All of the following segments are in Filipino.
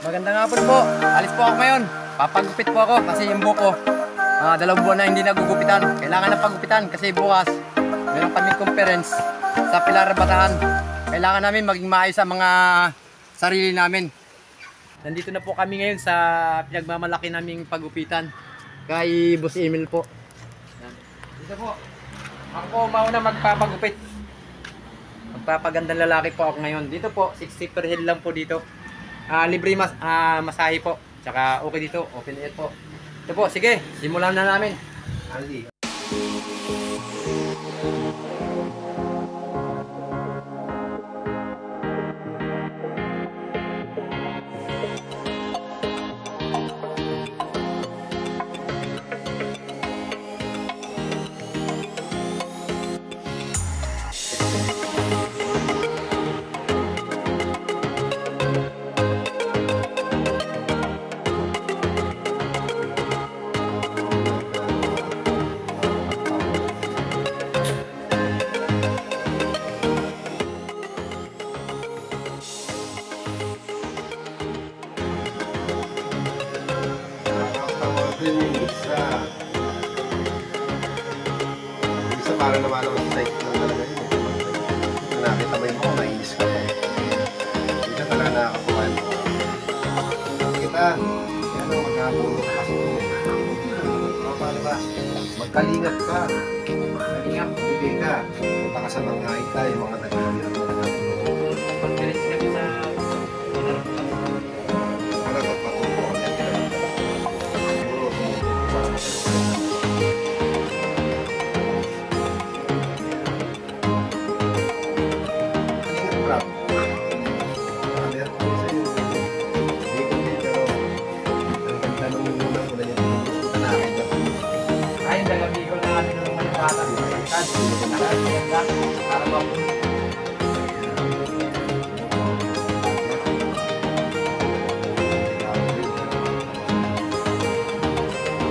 Magandang hapon po. Alis po ako ngayon. Papagupit po ako kasi yung buko. 2 buwan na hindi nagugupitan. Kailangan na pagupitan kasi bukas meron kaming conference sa Pilar, Bataan. Kailangan namin maging maayos sa mga sarili namin. Nandito na po kami ngayon sa pinagmamalaki naming pagupitan kay Boss Emil po. Dito po. Ako po mauna magpapagupit. Magpapagandang lalaki po ako ngayon. Dito po, 60 per head lang po dito. Libre masahe po. Tsaka okay dito, open air po. Ito po, sige, simulan na namin. Ali. Isa para naman sa site lang talaga yun. Nakita mo yung mga nainis ka po. Hindi ka talaga nakakakuha mo. Kita, yan ang magkabulok ka kasi. Paano ba? Magkalingap ka. Magkalingap, hindi ka. Punta ka sa mga itay, mga nagkakilap mo na nagkakilap. Pag-diretso kami sa Para magpatupo ka niya.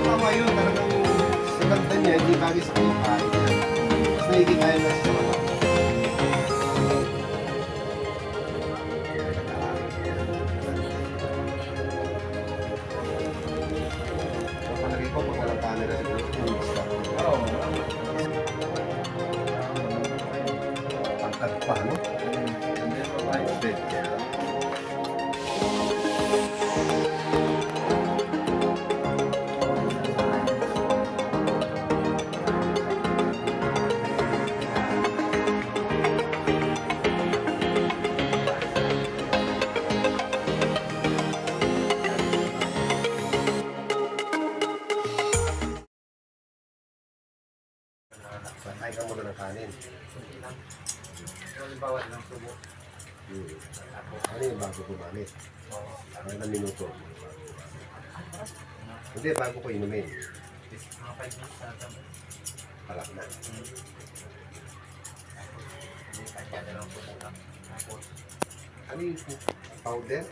Tama yun, talagang sinagdan niya, hindi bagay sa kumakain niya. Mas nagigikaya na siya mga. Kapalagay ko, pag walang camera siguro, Oo. pangkat pa, no? Dead, kaya. Patay ka muna ng kanin. Bawal ng subo. Ano yung bago gumamit? Ilang minuto? Hindi, bago ko inumin. Mga 5 minutes sa atin. Palak na. Ano yung powder?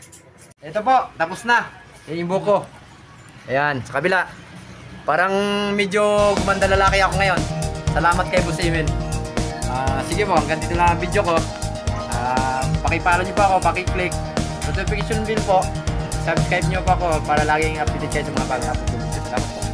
Ito po, tapos na. Yan yung buko. Ayan, sa kabila. Parang medyo gumanda lalaki ako ngayon. Salamat kay Boss Emil. Sige po, hanggang dito lang ang video ko. Pakipalo nyo pa ako, pakiclick. Notification bell po. Subscribe nyo pa ako para laging updated kayo sa mga bagong upload. Salamat po.